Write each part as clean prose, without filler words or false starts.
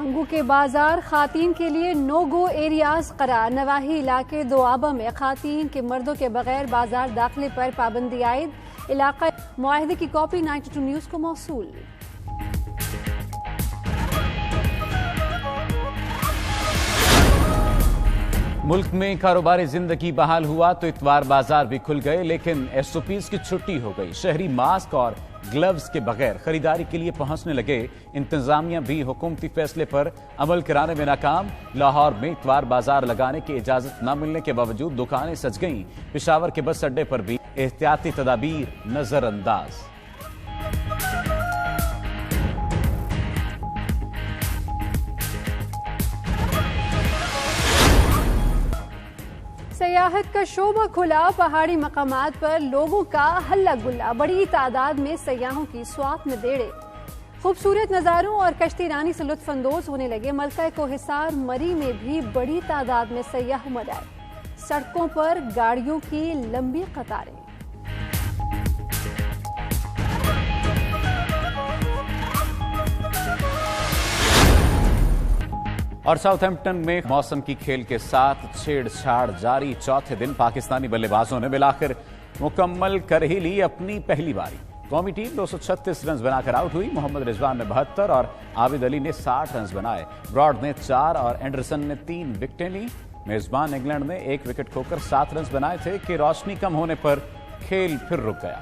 منگو کے بازار خواتین کے لیے نو گو ایریاز قرار. نواحی علاقے دوآبہ میں خواتین کے مردوں کے بغیر بازار داخلے پر پابندی عائد. علاقہ معاہدے کی کاپی 92 نیوز کو موصول. ملک میں کاروباری زندگی بحال ہوا تو اتوار بازار بھی کھل گئے، لیکن ایس او پیز کی چھٹی ہو گئی. شہری ماسک اور گلوز کے بغیر خریداری کے لیے پہنچنے لگے. انتظامیہ بھی حکومتی فیصلے پر عمل کرانے میں ناکام. لاہور میں اتوار بازار لگانے کی اجازت نہ ملنے کے باوجود دکانیں سج گئیں. پشاور کے بس اڈے پر بھی احتیاطی تدابیر نظر انداز. سیاحت کا شعبہ کھلا. پہاڑی مقامات پر لوگوں کا ہلہ گلا. بڑی تعداد میں سیاحوں کی سوات میں دیڑے. خوبصورت نظاروں اور کشتی رانی سے لطف اندوز ہونے لگے. ملکہ کوہسار مری میں بھی بڑی تعداد میں سیاح امڈ آئے. سڑکوں پر گاڑیوں کی لمبی قطاریں. اور ساؤتھ ہیمپٹن میں موسم کی کھیل کے ساتھ چھیڑ چھاڑ جاری. چوتھے دن پاکستانی بلے بازوں نے بالآخر مکمل کر ہی لی اپنی پہلی باری. قومی ٹیم 236 رنز بنا کر آؤٹ ہوئی. محمد رضوان نے 72 اور عابد علی نے 60 رنز بنائے. براڈ نے 4 اور اینڈرسن نے 3 وکٹیں لی. میزبان انگلینڈ نے 1 وکٹ کھو کر 7 رنز بنائے تھے کہ روشنی کم ہونے پر کھیل پھر رک گیا.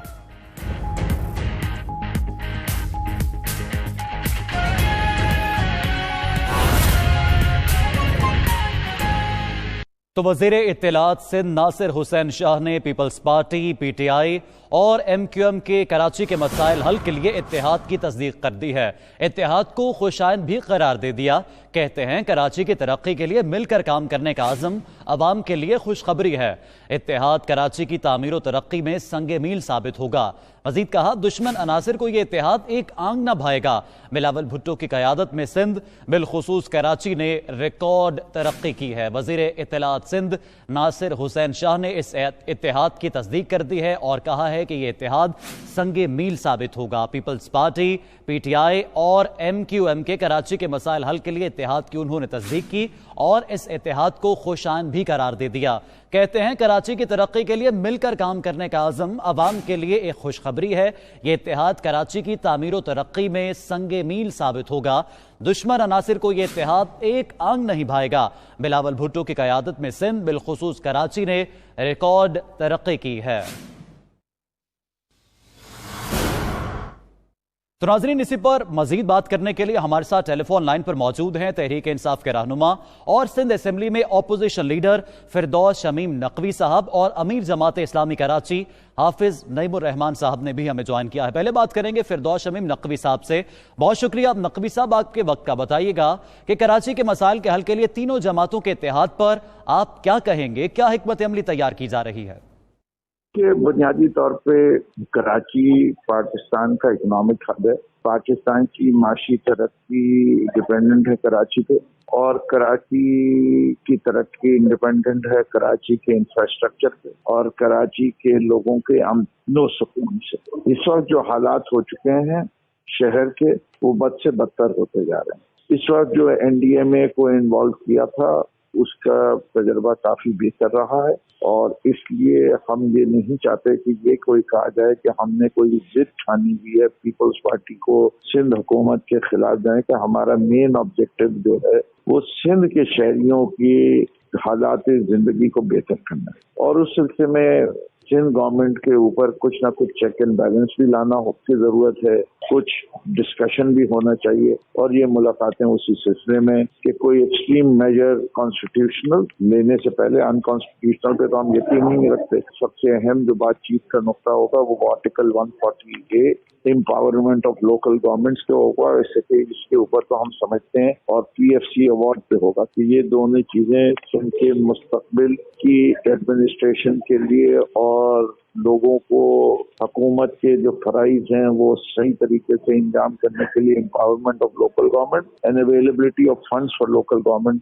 تو وزیر اطلاعات سندھ ناصر حسین شاہ نے Peoples Party, P T I اور ایم کیو ایم کے کراچی کے مسائل حل کے لیے اتحاد کی تصدیق کر دی ہے. اتحاد کو خوشائند بھی قرار دے دیا. کہتے ہیں کراچی کی ترقی کے لیے مل کر کام کرنے کا عزم عوام کے لیے خوشخبری ہے. اتحاد کراچی کی تعمیر و ترقی میں سنگ میل ثابت ہوگا. مزید کہا دشمن عناصر کو یہ اتحاد ایک آنگ نہ بھائے گا. بلاول بھٹو کی قیادت میں سندھ بالخصوص کراچی نے ریکارڈ ترقی کی ہے. وزیر اطلاعات سندھ ناصر حسین شاہ نے اس اتحاد کی تصدیق کر دی ہے اور کہا ہے کہ یہ اتحاد سنگ میل ثابت ہوگا. Peoples Party, P T I اور ایم کیو ایم کے کراچی کے مسائل حل کے لیے اتحاد کی انہوں نے تصدیق کی اور اس اتحاد کو خوشائند بھی قرار دے دیا. کہتے ہیں کراچی کی ترقی کے لیے مل کر کام کرنے کا عزم عوام کے لیے ایک خوشخبری ہے. یہ اتحاد کراچی کی تعمیر و ترقی میں سنگ میل ثابت ہوگا. دشمن عناصر کو یہ اتحاد ایک آنگ نہیں بھائے گا. بلاول بھٹو کی قیادت میں سندھ بالخصوص کراچی نے ریکارڈ ترقی کی ہے. تو ناظرین، اسی پر مزید بات کرنے کے لیے ہمارے ساتھ ٹیلی فون لائن پر موجود ہیں تحریک انصاف کے رہنما اور سندھ اسمبلی میں اپوزیشن لیڈر فردوس شمیم نقوی صاحب اور امیر جماعت اسلامی کراچی حافظ نعیم الرحمان صاحب نے بھی ہمیں جوائن کیا ہے. پہلے بات کریں گے فردوس شمیم نقوی صاحب سے. بہت شکریہ نقوی صاحب آپ کے وقت کا. بتائیے گا کہ کراچی کے مسائل کے حل کے لیے تینوں جماعتوں کے اتحاد پر آپ کیا کہیں گے؟ کیا حکمت عملی تیار کی جا رہی ہے؟ کہ بنیادی طور پہ کراچی پاکستان کا اکنامک ہب ہے. پاکستان کی معاشی ترقی ڈپینڈنٹ ہے کراچی پہ اور کراچی کی ترقی انڈیپینڈنٹ ہے کراچی کے انفراسٹرکچر پہ اور کراچی کے لوگوں کے امن و سکون سے. اس وقت جو حالات ہو چکے ہیں شہر کے وہ بد سے بدتر ہوتے جا رہے ہیں. اس وقت جو این ڈی ایم اے کو انوالو کیا تھا اس کا تجربہ کافی بہتر رہا ہے اور اس لیے ہم یہ نہیں چاہتے کہ یہ کوئی کہا جائے کہ ہم نے کوئی ضد ٹھانی ہوئی ہے پیپلز پارٹی کو سندھ حکومت کے خلاف جائیں. کہ ہمارا مین آبجیکٹو جو ہے وہ سندھ کے شہریوں کی حالات زندگی کو بہتر کرنا ہے اور اس سلسلے میں سندھ گورنمنٹ کے اوپر کچھ نہ کچھ چیک اینڈ بیلنس بھی لانا کی ضرورت ہے. کچھ ڈسکشن بھی ہونا چاہیے اور یہ ملاقاتیں اسی سلسلے میں کہ کوئی ایکسٹریم میجر کانسٹیٹیوشنل لینے سے پہلے انکانسٹیٹیوشنل پہ تو ہم یقین نہیں رکھتے. سب سے اہم جو بات چیت کا نقطہ ہوگا وہ article 140A empowerment of local governments کے ہوگا. اس کے اوپر تو ہم سمجھتے ہیں اور پی ایف سی ایوارڈ پہ ہوگا کہ یہ دونوں چیزیں سندھ کے مستقبل کی ایڈمنسٹریشن کے لیے اور لوگوں کو حکومت کے جو فرائض ہیں وہ صحیح طریقے سے انجام کرنے کے لیے empowerment of local government and availability of funds for local government